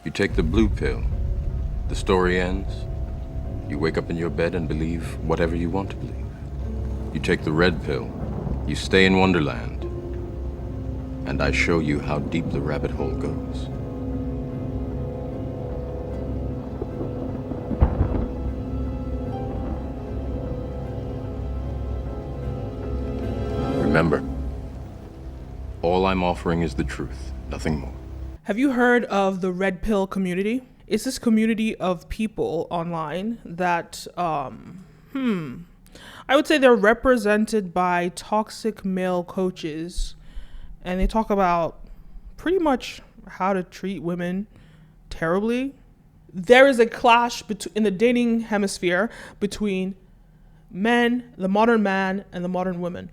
You take the blue pill. The story ends. You wake up in your bed and believe whatever you want to believe. You take the red pill. You stay in Wonderland. And I show you how deep the rabbit hole goes. Remember, all I'm offering is the truth, nothing more. Have you heard of the red pill community? It's this community of people online that, I would say they're represented by toxic male coaches. And they talk about pretty much how to treat women terribly. There is a clash in the dating hemisphere between men, the modern man, and the modern woman.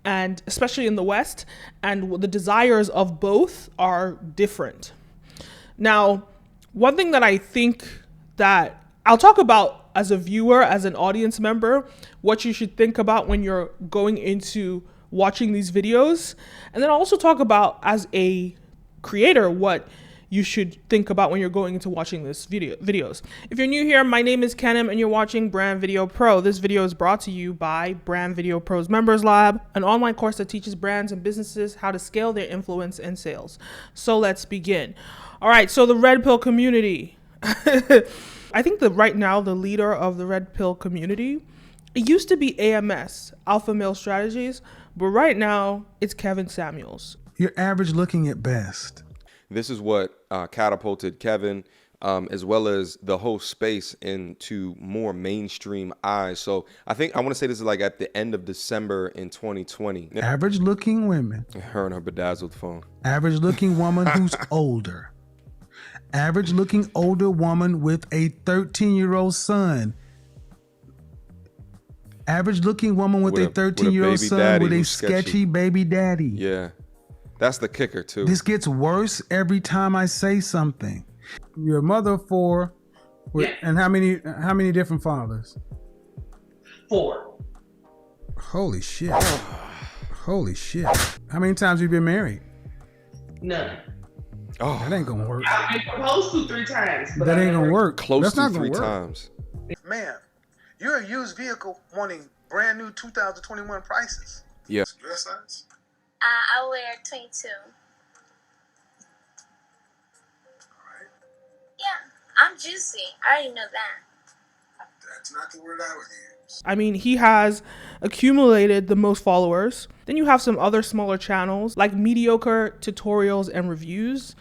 And especially in the West, and the desires of both are different. Now, one thing that I think that I'll talk about as a viewer, as an audience member, what you should think about when you're going into watching these videos. And then I'll also talk about as a creator, what you should think about when you're going into watching this videos. If you're new here, my name is Kenim and you're watching Brand Video Pro. This video is brought to you by Brand Video Pro's Members Lab, an online course that teaches brands and businesses how to scale their influence and sales. So let's begin. All right, so the red pill community. I think that right now the leader of the red pill community, it used to be AMS, Alpha Male Strategies, but right now it's Kevin Samuels. You're average looking at best. This is what catapulted Kevin, as well as the whole space, into more mainstream eyes. So I think I want to say this is like at the end of December in 2020. Average looking women. Her and her bedazzled phone. Average looking woman who's older. Average looking older woman with a 13-year-old son. Average looking woman with a 13-year-old son with a sketchy baby daddy. Yeah. That's the kicker too. This gets worse every time I say something. You're a mother of four, and how many different fathers? 4. Holy shit. Holy shit. How many times have you been married? None. Oh, that ain't gonna work. I've been proposed to 3 times. But that ain't gonna work. Close That's to not 3 gonna work. times. Ma'am, you're a used vehicle wanting brand new 2021 prices. Yeah. Dress size? I wear 22. Alright. Yeah, I'm juicy. I already know that. That's not the word I would use. I mean, he has accumulated the most followers. Then you have some other smaller channels like mediocre tutorials and reviews.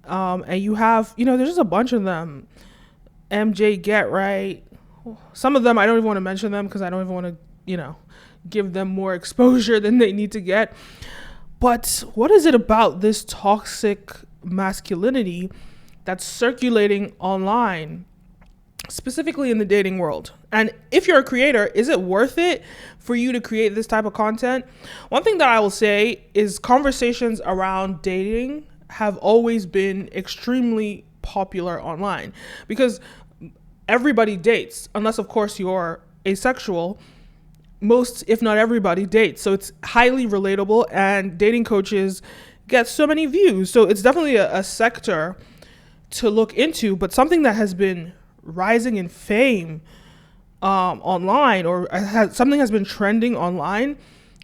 And you have, there's just a bunch of them. MJ Get Right. Some of them, I don't even want to mention them because I don't even want to, give them more exposure than they need to get. But what is it about this toxic masculinity that's circulating online, specifically in the dating world? And if you're a creator, is it worth it for you to create this type of content? One thing that I will say is conversations around dating have always been extremely popular online because everybody dates, unless of course you're asexual. Most, if not everybody, dates. So it's highly relatable, and dating coaches get so many views. So it's definitely a sector to look into, but something that has been rising in fame online, or something has been trending online,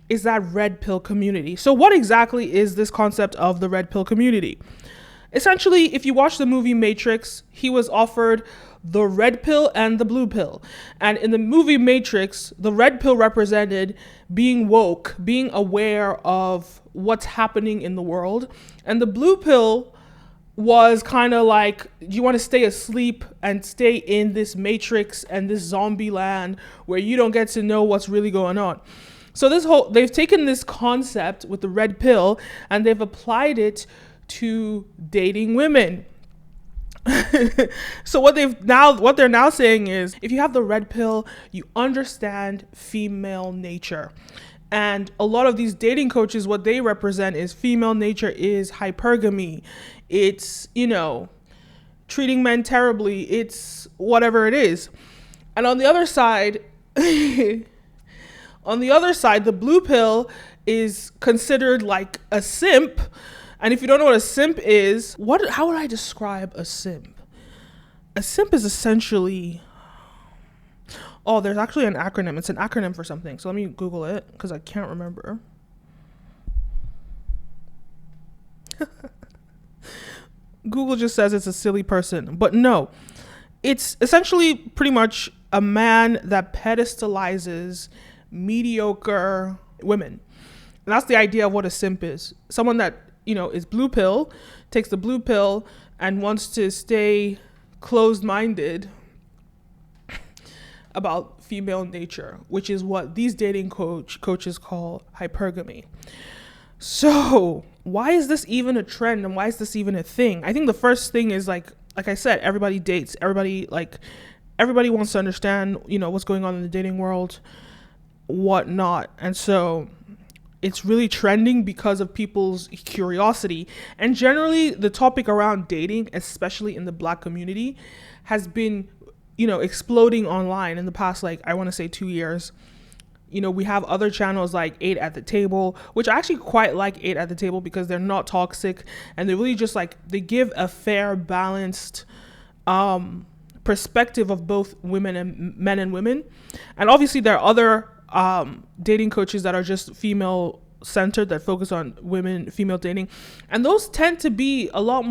is that red pill community. So what exactly is this concept of the red pill community? Essentially, if you watch the movie Matrix, he was offered the red pill and the blue pill. And in the movie Matrix, the red pill represented being woke, being aware of what's happening in the world. And the blue pill was kind of like, you want to stay asleep and stay in this Matrix and this zombie land where you don't get to know what's really going on. So they've taken this concept with the red pill and they've applied it to dating women. So what they're now saying is, if you have the red pill, you understand female nature. And a lot of these dating coaches, what they represent is female nature is hypergamy. It's, treating men terribly. It's whatever it is. And on the other side, the blue pill is considered like a simp. And if you don't know what a simp is, how would I describe a simp? A simp is essentially, there's actually an acronym. It's an acronym for something. So let me Google it because I can't remember. Google just says it's a silly person, but no, it's essentially pretty much a man that pedestalizes mediocre women. And that's the idea of what a simp is. Someone that, is blue pill, takes the blue pill and wants to stay closed-minded about female nature, which is what these dating coaches call hypergamy. So why is this even a trend, and why is this even a thing? I think the first thing is like I said, everybody dates. Everybody wants to understand, what's going on in the dating world, whatnot. And so it's really trending because of people's curiosity. And generally the topic around dating, especially in the Black community, has been, exploding online in the past, I want to say 2 years. We have other channels like 8 at the Table, which I actually quite like 8 at the Table because they're not toxic and they really just they give a fair, balanced perspective of both women and men and women. And obviously there are other dating coaches that are just female centered, that focus on female dating. And those tend to be a lot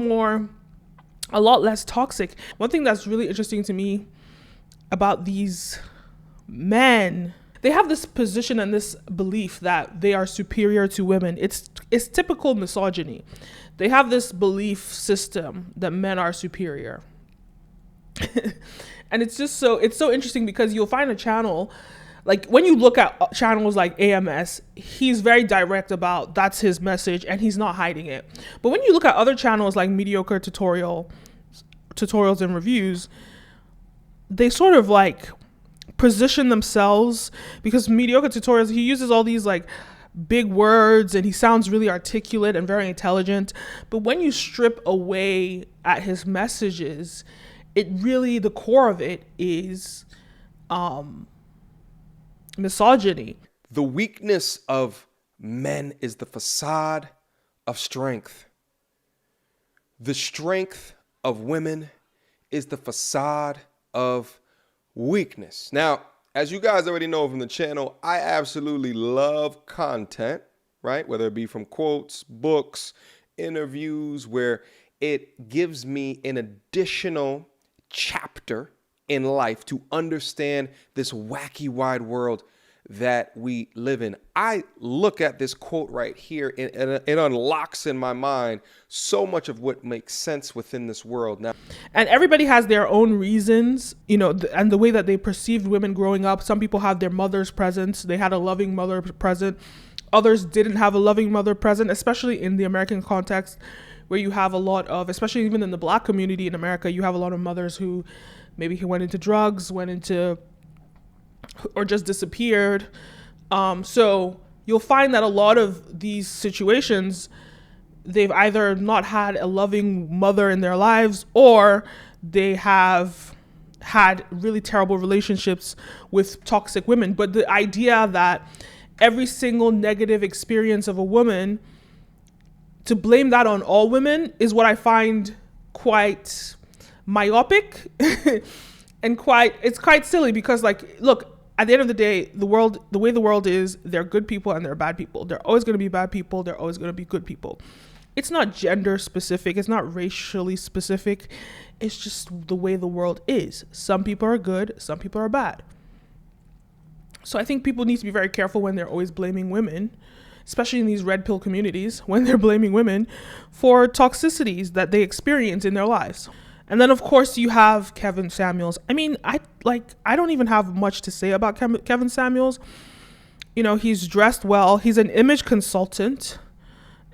less toxic. One thing that's really interesting to me about these men, they have this position and this belief that they are superior to women. It's typical misogyny. They have this belief system that men are superior. And it's so interesting because you'll find a channel, when you look at channels like AMS, he's very direct about that's his message and he's not hiding it. But when you look at other channels like Mediocre Tutorials and Reviews, they sort of position themselves, because Mediocre Tutorials, he uses all these big words and he sounds really articulate and very intelligent. But when you strip away at his messages, the core of it is misogyny. The weakness of men is the facade of strength. The strength of women is the facade of weakness. Now, as you guys already know from the channel, I absolutely love content, right? Whether it be from quotes, books, interviews, where it gives me an additional chapter in life to understand this wacky wide world that we live in. I look at this quote right here and it unlocks in my mind so much of what makes sense within this world now. And everybody has their own reasons, and the way that they perceived women growing up. Some people have their mother's presence. They had a loving mother present. Others didn't have a loving mother present, especially in the American context, where you have a lot of, especially even in the Black community in America, you have a lot of mothers who maybe went into drugs, or just disappeared. So you'll find that a lot of these situations, they've either not had a loving mother in their lives, or they have had really terrible relationships with toxic women. But the idea that every single negative experience of a woman, to blame that on all women, is what I find quite myopic and it's quite silly, because look, at the end of the day, the way the world is, there are good people and there are bad people. There are always going to be bad people. There are always going to be good people. It's not gender specific. It's not racially specific. It's just the way the world is. Some people are good. Some people are bad. So I think people need to be very careful when they're always blaming women, especially in these red pill communities, when they're blaming women for toxicities that they experience in their lives. And then, of course, you have Kevin Samuels. I mean, I don't even have much to say about Kevin Samuels. He's dressed well. He's an image consultant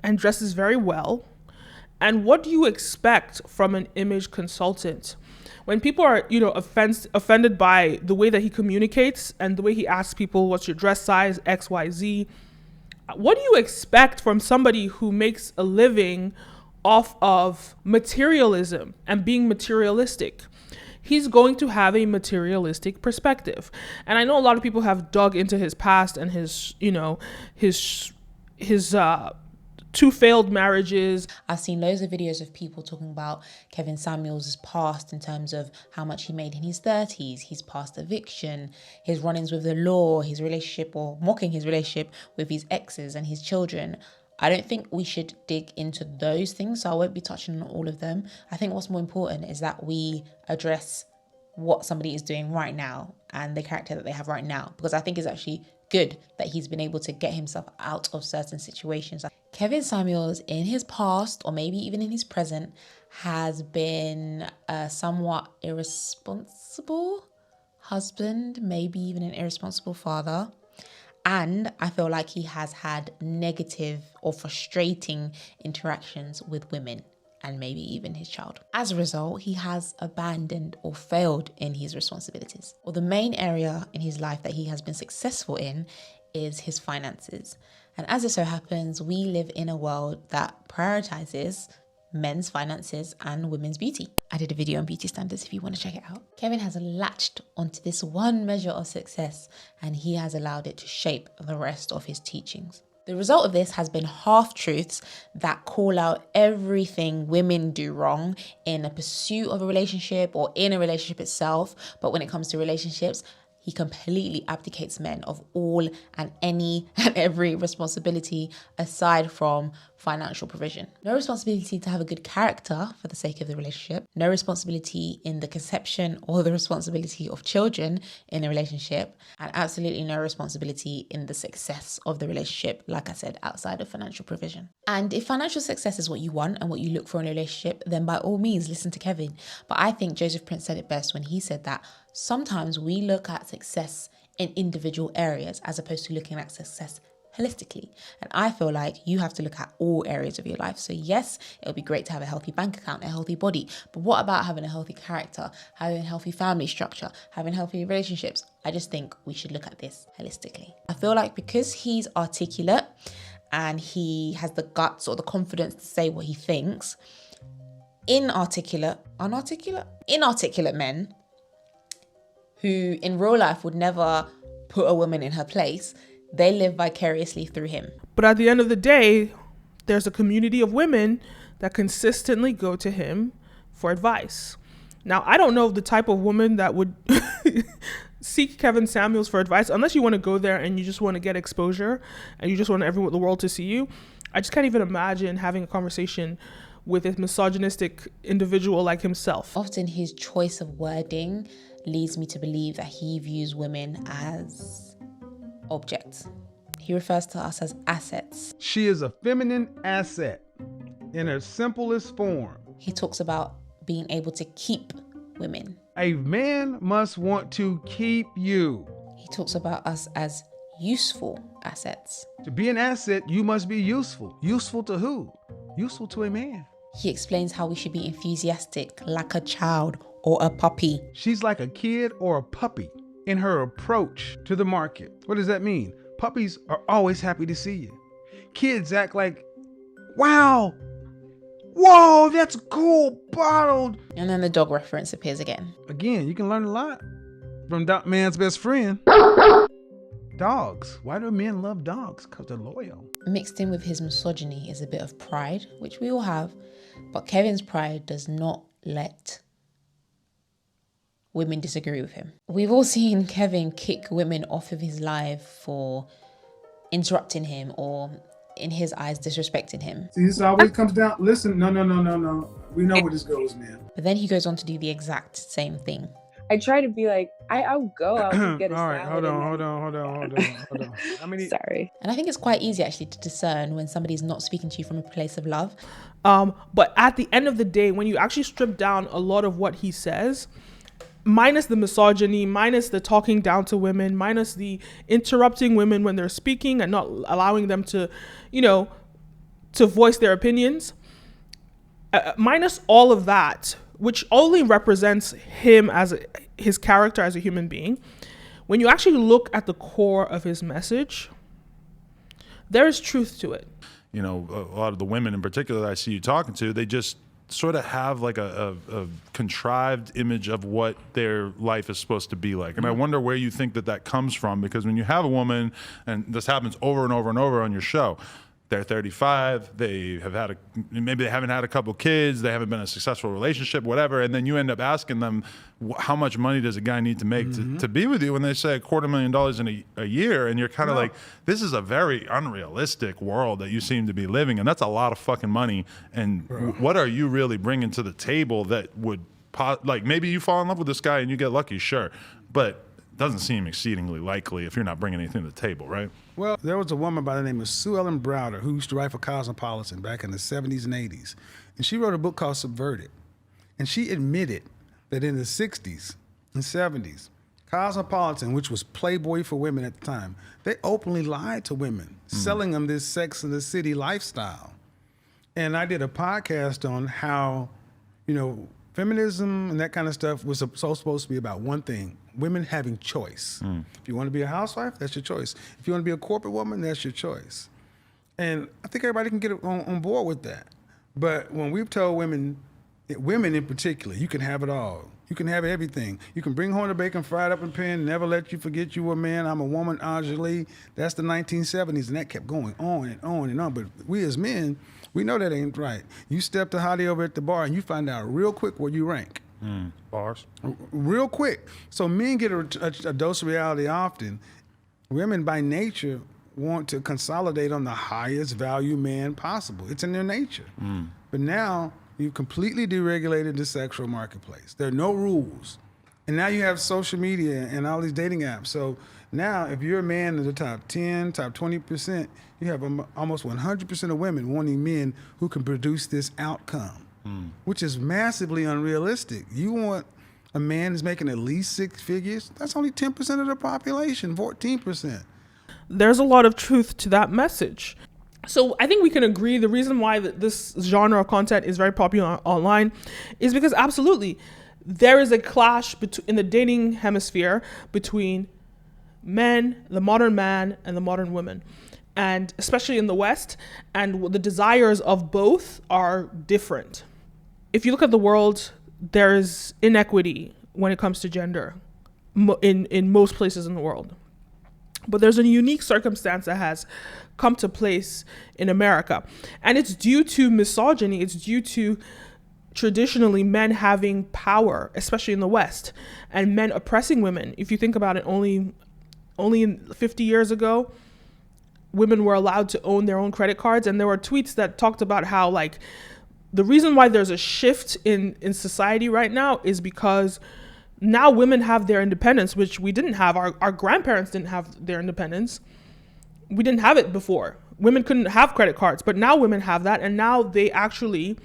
and dresses very well. And what do you expect from an image consultant? When people are, offended by the way that he communicates and the way he asks people, what's your dress size, X, Y, Z, what do you expect from somebody who makes a living off of materialism and being materialistic? He's going to have a materialistic perspective. And I know a lot of people have dug into his past and his 2 failed marriages. I've seen loads of videos of people talking about Kevin Samuels' past in terms of how much he made in his 30s, his past eviction, his run-ins with the law, his relationship, or mocking his relationship with his exes and his children. I don't think we should dig into those things, so I won't be touching on all of them. I think what's more important is that we address what somebody is doing right now and the character that they have right now, because I think it's actually good that he's been able to get himself out of certain situations. Kevin Samuels in his past, or maybe even in his present, has been a somewhat irresponsible husband, maybe even an irresponsible father. And I feel like he has had negative or frustrating interactions with women and maybe even his child. As a result, he has abandoned or failed in his responsibilities. Or the main area in his life that he has been successful in is his finances. And as it so happens, we live in a world that prioritizes men's finances and women's beauty. I did a video on beauty standards if you want to check it out. Kevin has latched onto this one measure of success, and he has allowed it to shape the rest of his teachings. The result of this has been half-truths that call out everything women do wrong in a pursuit of a relationship or in a relationship itself. But when it comes to relationships, he completely abdicates men of all and any and every responsibility aside from financial provision. No responsibility to have a good character for the sake of the relationship. No responsibility in the conception or the responsibility of children in a relationship. And absolutely no responsibility in the success of the relationship, like I said, outside of financial provision. And if financial success is what you want and what you look for in a relationship, then by all means, listen to Kevin. But I think Joseph Prince said it best when he said that sometimes we look at success in individual areas as opposed to looking at success holistically. And I feel like you have to look at all areas of your life. So yes, it would be great to have a healthy bank account, a healthy body. But what about having a healthy character, having a healthy family structure, having healthy relationships? I just think we should look at this holistically. I feel like because he's articulate and he has the guts or the confidence to say what he thinks, inarticulate men who in real life would never put a woman in her place, they live vicariously through him. But at the end of the day, there's a community of women that consistently go to him for advice. Now, I don't know the type of woman that would seek Kevin Samuels for advice, unless you want to go there and you just want to get exposure and you just want everyone, the world to see you. I just can't even imagine having a conversation with a misogynistic individual like himself. Often his choice of wording leads me to believe that he views women as objects. He refers to us as assets. She is a feminine asset in her simplest form. He talks about being able to keep women. A man must want to keep you. He talks about us as useful assets. To be an asset, you must be useful. Useful to who? Useful to a man. He explains how we should be enthusiastic like a child or a puppy. She's like a kid or a puppy in her approach to the market. What does that mean? Puppies are always happy to see you. Kids act like, wow, whoa, that's cool, bottled. And then the dog reference appears again. Again, you can learn a lot from man's best friend. Dogs. Why do men love dogs? Because they're loyal. Mixed in with his misogyny is a bit of pride, which we all have, but Kevin's pride does not let women disagree with him. We've all seen Kevin kick women off of his life for interrupting him or, in his eyes, disrespecting him. See, this always comes down. Listen, no. We know where this goes, man. But then he goes on to do the exact same thing. I try to be like, I'll go out and get a all right, salad. hold on. How many? Sorry. And I think it's quite easy actually to discern when somebody's not speaking to you from a place of love. But at the end of the day, when you actually strip down a lot of what he says, minus the misogyny, minus the talking down to women, minus the interrupting women when they're speaking and not allowing them to, to voice their opinions, minus all of that, which only represents him as his character as a human being, when you actually look at the core of his message, there is truth to it. A lot of the women in particular that I see you talking to, they just sort of have like a contrived image of what their life is supposed to be like. And I wonder where you think that comes from, because when you have a woman, and this happens over and over and over on your show, they're 35, they have had maybe they haven't had a couple kids, they haven't been in a successful relationship, whatever, and then you end up asking them, how much money does a guy need to make to be with you? And they say $250,000 in a year, and you're kind of like, this is a very unrealistic world that you seem to be living in. That's a lot of fucking money. And what are you really bringing to the table that would, like, maybe you fall in love with this guy and you get lucky, sure, but it doesn't seem exceedingly likely if you're not bringing anything to the table, right? Well, there was a woman by the name of Sue Ellen Browder who used to write for Cosmopolitan back in the 70s and 80s. And she wrote a book called Subverted. And she admitted that in the 60s and 70s, Cosmopolitan, which was Playboy for women at the time, they openly lied to women, selling them this Sex in the City lifestyle. And I did a podcast on how, feminism and that kind of stuff was so supposed to be about one thing: women having choice. If you want to be a housewife, that's your choice. If you want to be a corporate woman, that's your choice. And I think everybody can get on board with that. But when we've told women in particular, you can have it all. You can have everything. You can bring home the bacon fried up in pan, never let you forget you were a man, I'm a woman, Anjali. That's the 1970s, and that kept going on and on and on. But we as men, we know that ain't right. You step to Hottie over at the bar and you find out real quick where you rank. Bars. Real quick. So men get a dose of reality often. Women by nature want to consolidate on the highest value man possible. It's in their nature. But now you've completely deregulated the sexual marketplace. There are no rules. And now you have social media and all these dating apps. So now if you're a man in the top 10, top 20%, you have almost 100% of women wanting men who can produce this outcome, which is massively unrealistic. You want a man who's making at least 6 figures? That's only 10% of the population, 14%. There's a lot of truth to that message. So I think we can agree the reason why this genre of content is very popular online is because absolutely there is a clash in the dating hemisphere between men, the modern man, and the modern woman. And especially in the West, and the desires of both are different. If you look at the world, there's inequity when it comes to gender in most places in the world. But there's a unique circumstance that has come to place in America. And it's due to misogyny. It's due to traditionally men having power, especially in the West, and men oppressing women. If you think about it, only 50 years ago, women were allowed to own their own credit cards. And there were tweets that talked about how, like, the reason why there's a shift in society right now is because now women have their independence, which we didn't have. Our grandparents didn't have their independence. We didn't have it before. Women couldn't have credit cards, but now women have that. And now they actually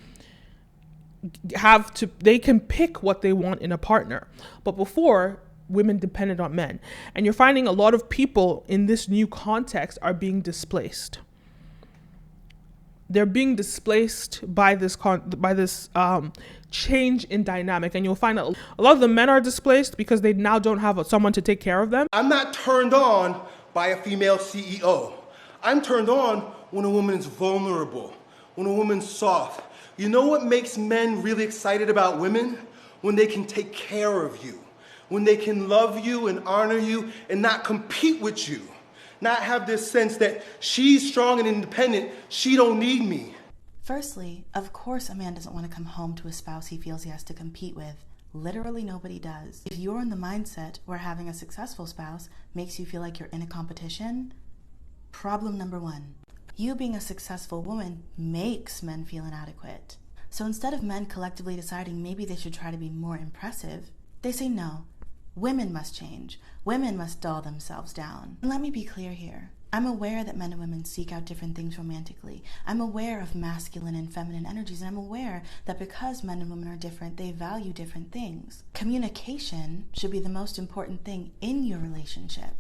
they can pick what they want in a partner. But before, women depended on men. And you're finding a lot of people in this new context are being displaced. They're being displaced by this change in dynamic. And you'll find a lot of the men are displaced because they now don't have someone to take care of them. I'm not turned on by a female CEO. I'm turned on when a woman is vulnerable, when a woman's soft. You know what makes men really excited about women? When they can take care of you, when they can love you and honor you and not compete with you. Not have this sense that she's strong and independent, she don't need me. Firstly, of course a man doesn't want to come home to a spouse he feels he has to compete with. Literally nobody does. If you're in the mindset where having a successful spouse makes you feel like you're in a competition, problem number one. You being a successful woman makes men feel inadequate. So instead of men collectively deciding maybe they should try to be more impressive, they say no. Women must change. Women must dull themselves down. And let me be clear here. I'm aware that men and women seek out different things romantically. I'm aware of masculine and feminine energies, and I'm aware that because men and women are different, they value different things. Communication should be the most important thing in your relationship,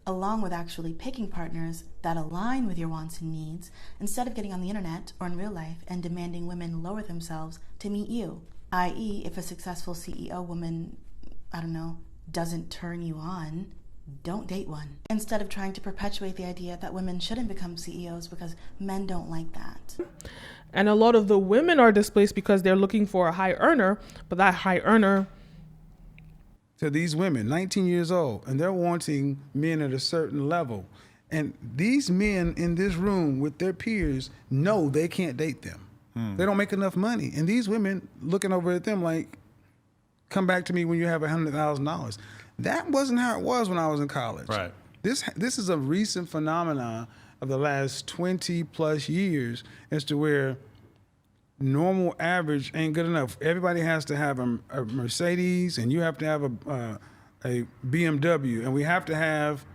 along with actually picking partners that align with your wants and needs, instead of getting on the internet or in real life and demanding women lower themselves to meet you. I.e., if a successful CEO woman, doesn't turn you on, don't date one. Instead of trying to perpetuate the idea that women shouldn't become CEOs because men don't like that. And a lot of the women are displaced because they're looking for a high earner, but that high earner... To these women, 19 years old, and they're wanting men at a certain level. And these men in this room with their peers know they can't date them. They don't make enough money. And these women looking over at them like, come back to me when you have $100,000. That wasn't how it was when I was in college. Right. This is a recent phenomenon of the last 20 plus years as to where normal average ain't good enough. Everybody has to have a Mercedes, and you have to have a BMW, and we have to have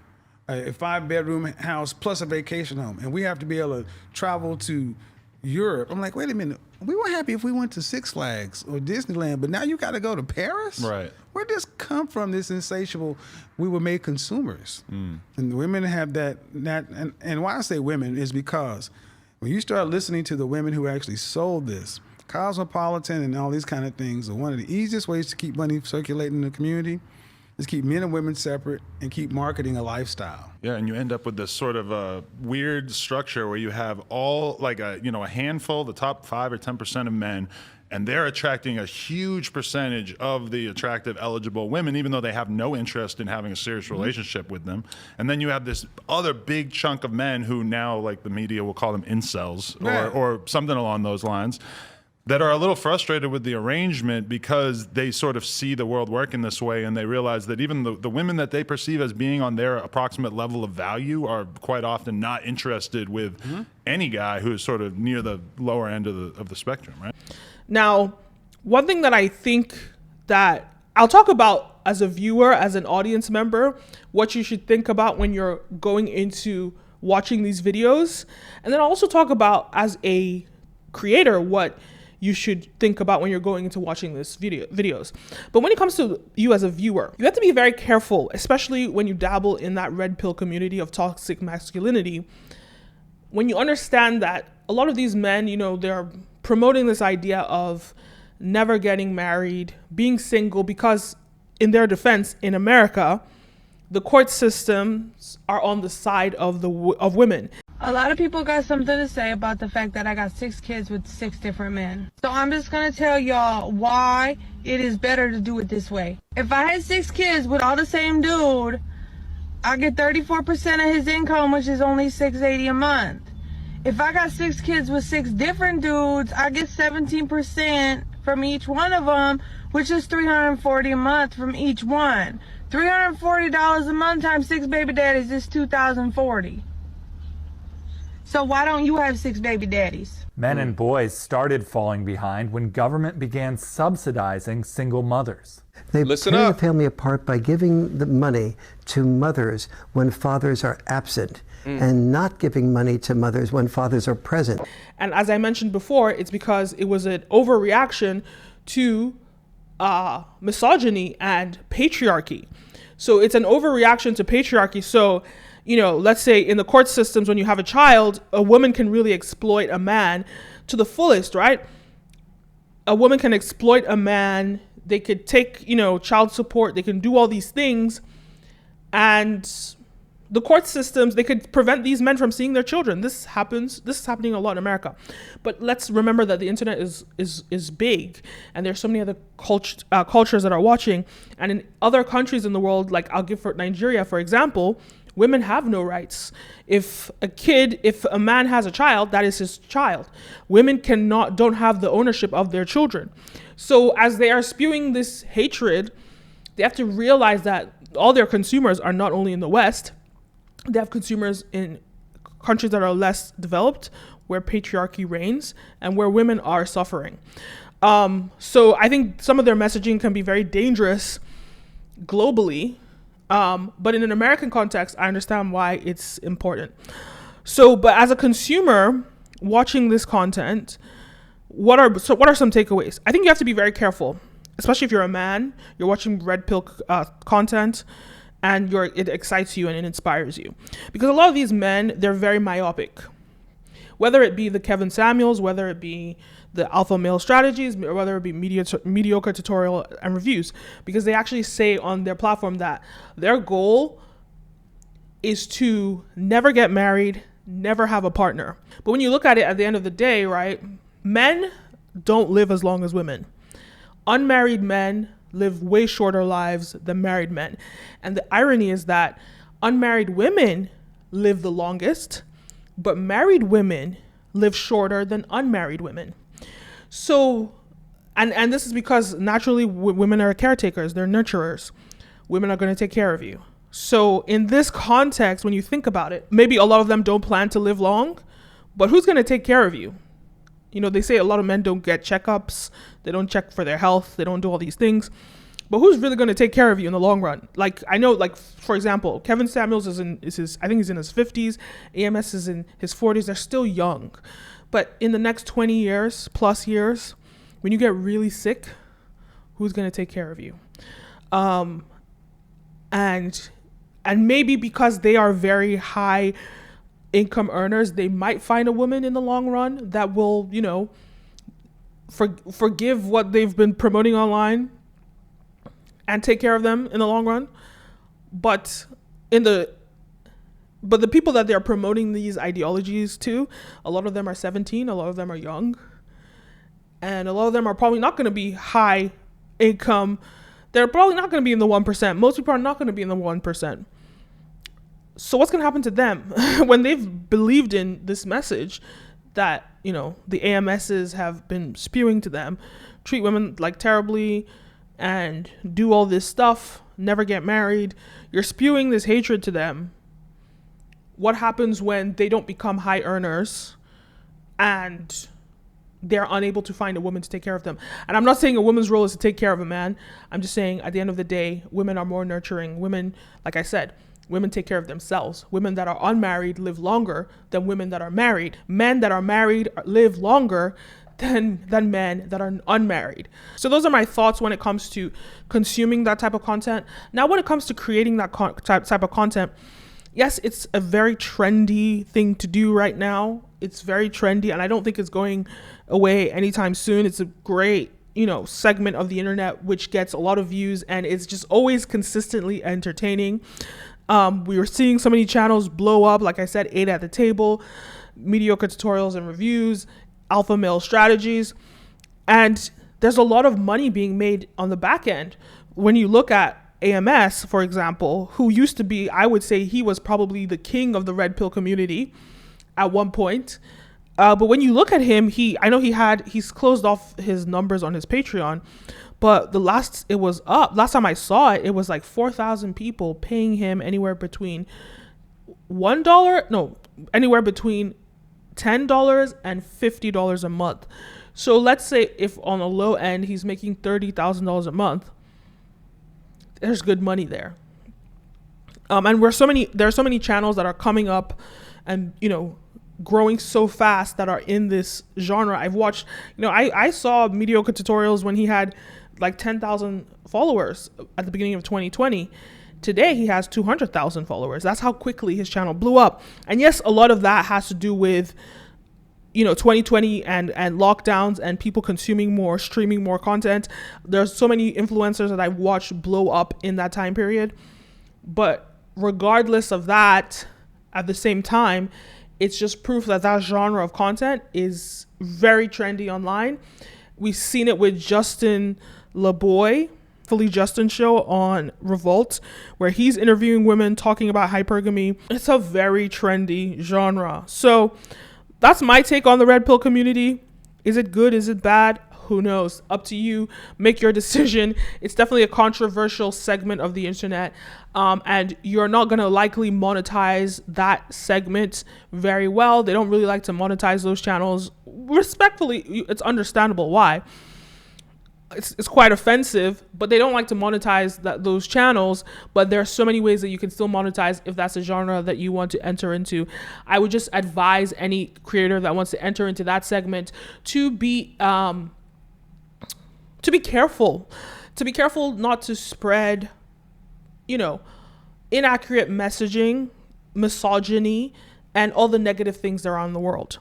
a 5-bedroom house plus a vacation home, and we have to be able to travel to Europe. I'm like, wait a minute. We were happy if we went to Six Flags or Disneyland, but now you got to go to Paris? Right. Where did this come from, this insatiable, we were made consumers? And women have that and why I say women is because when you start listening to the women who actually sold this, Cosmopolitan and all these kind of things are one of the easiest ways to keep money circulating in the community is keep men and women separate and keep marketing a lifestyle. Yeah, and you end up with this sort of weird structure where you have all like a handful, the top 5 or 10% of men, and they're attracting a huge percentage of the attractive, eligible women, even though they have no interest in having a serious relationship with them. And then you have this other big chunk of men who now, like the media will call them incels, or something along those lines, that are a little frustrated with the arrangement because they sort of see the world working this way, and they realize that even the women that they perceive as being on their approximate level of value are quite often not interested with any guy who's sort of near the lower end of the spectrum, right? Now, one thing that I think that I'll talk about as a viewer, as an audience member, what you should think about when you're going into watching these videos, and then I'll also talk about as a creator what you should think about when you're going into watching this videos. But when it comes to you as a viewer, you have to be very careful, especially when you dabble in that red pill community of toxic masculinity. When you understand that a lot of these men, they're promoting this idea of never getting married, being single, because in their defense, in America, the court systems are on the side of women. A lot of people got something to say about the fact that I got 6 kids with 6 different men. So I'm just going to tell y'all why it is better to do it this way. If I had 6 kids with all the same dude, I get 34% of his income, which is only $680 a month. If I got 6 kids with 6 different dudes, I get 17% from each one of them, which is $340 a month from each one. $340 a month times 6 baby daddies is $2,040. So why don't you have 6 baby daddies? Men and boys started falling behind when government began subsidizing single mothers. They tear the family apart by giving the money to mothers when fathers are absent and not giving money to mothers when fathers are present. And as I mentioned before, it's because it was an overreaction to misogyny and patriarchy. So it's an overreaction to patriarchy. So, let's say in the court systems, when you have a child, a woman can really exploit a man to the fullest, right? A woman can exploit a man. They could take, child support. They can do all these things. And the court systems, they could prevent these men from seeing their children. This is happening a lot in America. But let's remember that the internet is big, and there's so many other cultures that are watching. And in other countries in the world, like I'll give for Nigeria, for example, women have no rights. If a man has a child, that is his child. Women don't have the ownership of their children. So as they are spewing this hatred, they have to realize that all their consumers are not only in the West. They have consumers in countries that are less developed, where patriarchy reigns and where women are suffering. So I think some of their messaging can be very dangerous globally. But in an American context, I understand why it's important. But as a consumer watching this content, what are some takeaways? I think you have to be very careful, especially if you're a man, you're watching red pill content, and it excites you and it inspires you. Because a lot of these men, they're very myopic. Whether it be the Kevin Samuels, whether it be the alpha male strategies, or whether it be mediocre tutorial and reviews, because they actually say on their platform that their goal is to never get married, never have a partner. But when you look at it at the end of the day, right, men don't live as long as women. Unmarried men live way shorter lives than married men. And the irony is that unmarried women live the longest, but married women live shorter than unmarried women. So, and this is because naturally women are caretakers, they're nurturers. Women are going to take care of you. So in this context, when you think about it, maybe a lot of them don't plan to live long, but who's going to take care of you? You know, they say a lot of men don't get checkups. They don't check for their health. They don't do all these things. But who's really going to take care of you in the long run? Like, I know, like, for example, Kevin Samuels I think he's in his 50s. AMS is in his 40s. They're still young. But in the next 20 years, plus years, when you get really sick, who's going to take care of you? And maybe because they are very high income earners, they might find a woman in the long run that will, you know, forgive what they've been promoting online and take care of them in the long run. But the people that they're promoting these ideologies to, a lot of them are 17, a lot of them are young, and a lot of them are probably not going to be high income. They're probably not going to be in the 1%. Most people are not going to be in the 1%. So what's going to happen to them when they've believed in this message that, you know, the AMSs have been spewing to them, treat women like terribly and do all this stuff, never get married. You're spewing this hatred to them. What happens when they don't become high earners and they're unable to find a woman to take care of them? And I'm not saying a woman's role is to take care of a man. I'm just saying at the end of the day, women are more nurturing. Women, like I said, women take care of themselves. Women that are unmarried live longer than women that are married. Men that are married live longer than men that are unmarried. So those are my thoughts when it comes to consuming that type of content. Now, when it comes to creating that type of content, yes, it's a very trendy thing to do right now. It's very trendy, and I don't think it's going away anytime soon. It's a great, you know, segment of the internet which gets a lot of views, and it's just always consistently entertaining. We were seeing so many channels blow up. Like I said, 8 at the Table, mediocre tutorials and reviews, alpha male strategies, and there's a lot of money being made on the back end. When you look at AMS, for example, who used to be, I would say he was probably the king of the red pill community at one point. But when you look at him, I know he's closed off his numbers on his Patreon, but last time I saw it, it was like 4,000 people paying him anywhere between anywhere between $10 and $50 a month. So let's say if on a low end, he's making $30,000 a month, there's good money there. And there are so many channels that are coming up and, you know, growing so fast that are in this genre. I've watched, you know, I saw mediocre tutorials when he had like 10,000 followers at the beginning of 2020. Today he has 200,000 followers. That's how quickly his channel blew up. And yes, a lot of that has to do with, you know, 2020 and lockdowns and people consuming more, streaming more content. There's so many influencers that I've watched blow up in that time period. But regardless of that, at the same time, it's just proof that that genre of content is very trendy online. We've seen it with Justin LaBoy, Fully Justin show on Revolt, where he's interviewing women talking about hypergamy. It's a very trendy genre. So that's my take on the red pill community. Is it good? Is it bad? Who knows? Up to you. Make your decision. It's definitely a controversial segment of the internet. And you're not going to likely monetize that segment very well. They don't really like to monetize those channels. Respectfully, it's understandable why. It's quite offensive, but they don't like to monetize those channels. But there are so many ways that you can still monetize if that's a genre that you want to enter into. I would just advise any creator that wants to enter into that segment to be careful. To be careful not to spread, you know, inaccurate messaging, misogyny, and all the negative things that are in the world.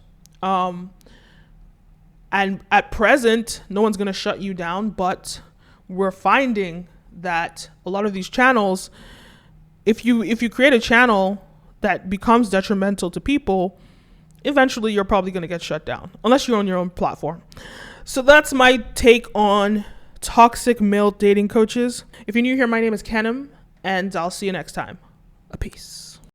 And at present, no one's going to shut you down, but we're finding that a lot of these channels, if you create a channel that becomes detrimental to people, eventually you're probably going to get shut down, unless you're on your own platform. So that's my take on toxic male dating coaches. If you're new here, my name is Kenim, and I'll see you next time. Peace.